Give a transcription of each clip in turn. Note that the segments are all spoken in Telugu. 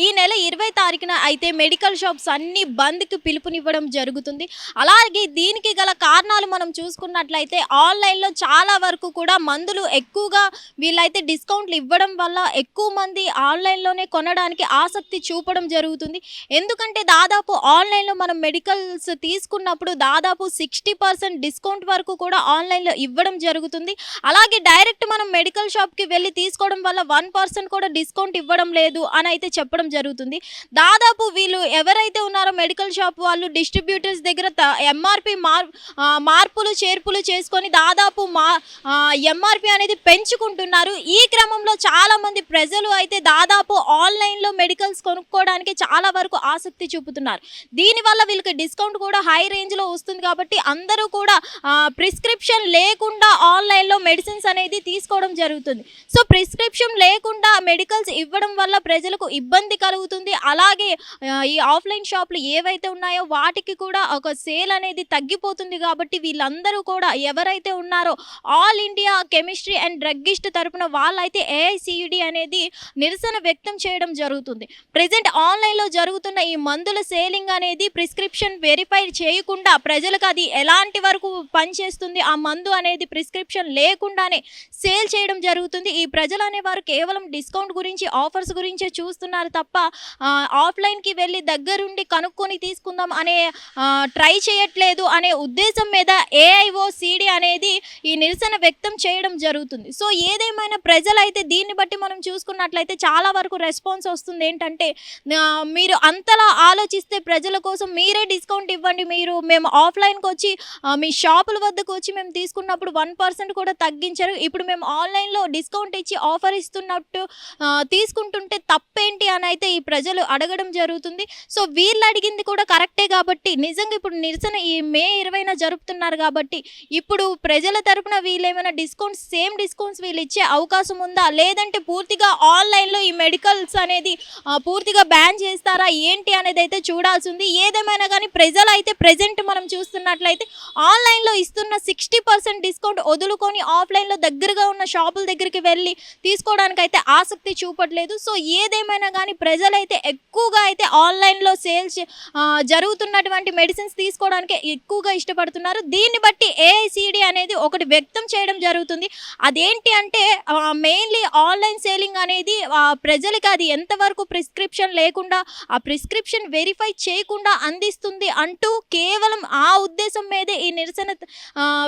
ఈ నెల 20 తారీఖున అయితే మెడికల్ షాప్స్ అన్ని బంద్కి పిలుపునివ్వడం జరుగుతుంది. అలాగే దీనికి గల కారణాలు మనం చూసుకున్నట్లయితే ఆన్లైన్లో చాలా వరకు కూడా మందులు ఎక్కువగా వీళ్ళైతే డిస్కౌంట్లు ఇవ్వడం వల్ల ఎక్కువ మంది ఆన్లైన్లోనే కొనడానికి ఆసక్తి చూపడం జరుగుతుంది. ఎందుకంటే దాదాపు ఆన్లైన్లో మనం మెడికల్స్ తీసుకున్నప్పుడు దాదాపు 60% డిస్కౌంట్ వరకు కూడా ఆన్లైన్లో ఇవ్వడం జరుగుతుంది. అలాగే డైరెక్ట్ మనం మెడికల్ షాప్కి వెళ్ళి తీసుకోవడం వల్ల 1% కూడా డిస్కౌంట్ ఇవ్వడం లేదు అని అయితే చెప్పడం జరుగుతుంది. దాదాపు వీళ్ళు ఎవరైతే ఉన్నారో మెడికల్ షాప్ వాళ్ళు డిస్ట్రిబ్యూటర్స్ దగ్గర ఎంఆర్పి మార్పులు చేర్పులు చేసుకొని దాదాపు ఎంఆర్పి అనేది పెంచుకుంటున్నారు. ఈ క్రమంలో చాలామంది ప్రజలు అయితే దాదాపు ఆన్లైన్లో మెడికల్స్ కొనుక్కోవడానికి చాలా వరకు ఆసక్తి చూపుతున్నారు. దీనివల్ల వీళ్ళకి డిస్కౌంట్ కూడా హై రేంజ్లో వస్తుంది కాబట్టి అందరూ కూడా ప్రిస్క్రిప్షన్ లేకుండా ఆన్లైన్లో మెడిసిన్స్ అనేది తీసుకోవడం జరుగుతుంది. సో ప్రిస్క్రిప్షన్ లేకుండా మెడికల్స్ ఇవ్వడం వల్ల ప్రజలకు ఇబ్బంది కలుగుతుంది. అలాగే ఈ ఆఫ్లైన్ షాపులు ఏవైతే ఉన్నాయో వాటికి కూడా ఒక సేల్ అనేది తగ్గిపోతుంది. కాబట్టి వీళ్ళందరూ కూడా ఎవరైతే ఉన్నారో all India chemistry and druggist తరపున వాళ్ళైతే ఏఐసియుడి అనేది నిరసన వ్యక్తం చేయడం జరుగుతుంది. ప్రెజెంట్ ఆన్లైన్లో జరుగుతున్న ఈ మందుల సేలింగ్ అనేది ప్రిస్క్రిప్షన్ వెరిఫై చేయకుండా ప్రజలకు అది ఎలాంటి వరకు పనిచేస్తుంది, ఆ మందు అనేది ప్రిస్క్రిప్షన్ లేకుండానే సేల్ చేయడం జరుగుతుంది. ఈ ప్రజలు అనేవారు కేవలం డిస్కౌంట్ గురించి ఆఫర్స్ గురించే చూస్తున్నారు తప్ప ఆఫ్లైన్కి వెళ్ళి దగ్గరుండి కనుక్కొని తీసుకుందాం అనే ట్రై చేయట్లేదు అనే ఉద్దేశం మీద ఏఐఓసిడి అనేది ఈ నిరసన వ్యక్తం చేయడం జరుగుతుంది. సో ఏదేమైనా ప్రజలైతే దీన్ని బట్టి మనం చూసుకున్నట్లయితే చాలా వరకు రెస్పాన్స్ వస్తుంది. ఏంటంటే మీరు అంతలా ఆలోచిస్తే ప్రజల కోసం మీరే డిస్కౌంట్ ఇవ్వండి, మేము ఆఫ్లైన్కి వచ్చి మీ షాపుల వద్దకు వచ్చి మేము తీసుకున్నప్పుడు 1% కూడా తగ్గించరు, ఇప్పుడు మేము ఆన్లైన్లో డిస్కౌంట్ ఇచ్చి ఆఫర్ ఇస్తున్నట్టు తీసుకుంటుంటే తప్పేంటి అని అయితే ఈ ప్రజలు అడగడం జరుగుతుంది. సో వీళ్ళు అడిగింది కూడా కరెక్టే కాబట్టి నిజంగా ఇప్పుడు నిరసన ఈ మే 20న జరుపుతున్నారు కాబట్టి ఇప్పుడు ప్రజల తరపున వీళ్ళేమైనా సేమ్ డిస్కౌంట్స్ వీళ్ళు ఇచ్చే అవకాశం ఉందా, లేదంటే పూర్తిగా ఆన్లైన్లో ఈ మెడికల్స్ అనేది పూర్తిగా బ్యాన్ చేస్తారా ఏంటి అనేది అయితే చూడాల్సి ఉంది. ఏదేమైనా కానీ ప్రజలు అయితే ప్రెజెంట్ మనం చూస్తున్నట్లయితే ఆన్లైన్లో ఇస్తున్న 60% డిస్కౌంట్ వదులుకొని ఆఫ్లైన్లో దగ్గరగా ఉన్న షాపుల దగ్గరికి వెళ్ళి తీసుకోవడానికి అయితే ఆసక్తి చూపట్లేదు. సో ఏదేమైనా కానీ ప్రజలైతే ఎక్కువగా అయితే ఆన్లైన్లో సేల్స్ జరుగుతున్నటువంటి మెడిసిన్స్ తీసుకోవడానికి ఎక్కువగా ఇష్టపడుతున్నారు. దీన్ని బట్టి ఏఐసిడి అనేది ఒకటి వ్యక్తం చేయడం జరుగుతుంది. అదేంటి అంటే మెయిన్లీ ఆన్లైన్ సేలింగ్ అనేది ప్రజలకి అది ఎంతవరకు ప్రిస్క్రిప్షన్ లేకుండా ఆ ప్రిస్క్రిప్షన్ వెరిఫై చేయకుండా అందిస్తుంది అంటూ కేవలం ఆ ఉద్దేశం మీదే ఈ నిరసన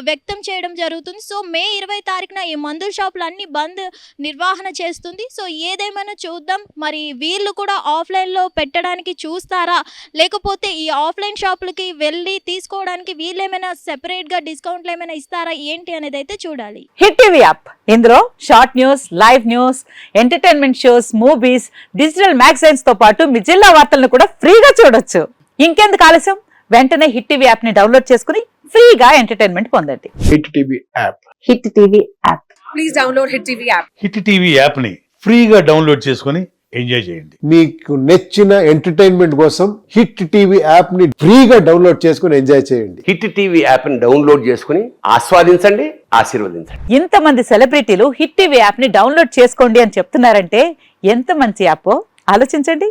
వ్యక్తం చేయడం జరుగుతుంది. సో మే 20 తారీఖున ఈ మందుల షాపులు అన్ని బంద్ నిర్వహణ చేస్తుంది. సో ఏదేమైనా చూద్దాం, మరి వీళ్ళు కూడా ఆఫ్లైన్లో పెట్టడానికి చూస్తారా, లేకపోతే ఈ ఆఫ్లైన్ షాపులకి వెళ్ళి తీసుకోవడానికి వీళ్ళేమైనా సెపరేట్గా డిస్కౌంట్లు ఏమైనా ఇస్తారా ఏంటి అనేది అయితే చూడాలి. హిట్ టీవీ యాప్ ఇందులో short news, live news, entertainment shows, movies, digital magazines తో పాటు మీ జిల్లా వార్తలను కూడా ఫ్రీగా చూడొచ్చు. ఇంకెందుకు ఆలస్యం, వెంటనే హిట్ టీవీ యాప్ ని డౌన్లోడ్ చేసుకుని ఫ్రీగా ఎంటర్టైన్మెంట్ పొందండి. Hit TV app. Hit TV app. Please download hit TV app. Hit TV app ని ఫ్రీగా డౌన్లోడ్ చేసుకుని ఎంజాయ్ చేయండి. మీకు నచ్చిన ఎంటర్టైన్మెంట్ కోసం హిట్ టీవీ యాప్ ని ఫ్రీగా డౌన్లోడ్ చేసుకుని ఎంజాయ్ చేయండి. హిట్ టీవీ యాప్ ని డౌన్లోడ్ చేసుకుని ఆస్వాదించండి, ఆశీర్వదించండి. ఇంతమంది సెలబ్రిటీలు హిట్ టీవీ యాప్ ని డౌన్లోడ్ చేసుకోండి అని చెప్తున్నారంటే ఎంత మంచి యాప్ ఆలోచించండి.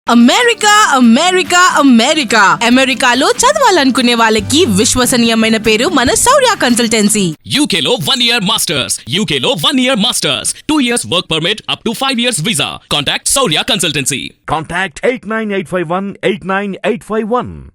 అమెరికా అమెరికా అమెరికా అమెరికాలో చదవాలనుకునే వాళ్ళకి విశ్వసనీయమైన పేరు మన శౌర్య కన్సల్టెన్సీ. UK లో 1 year masters, UK లో 1 year masters, 2 years work permit up to 5 years visa. Contact Shaurya Consultancy. Contact 89851 89851.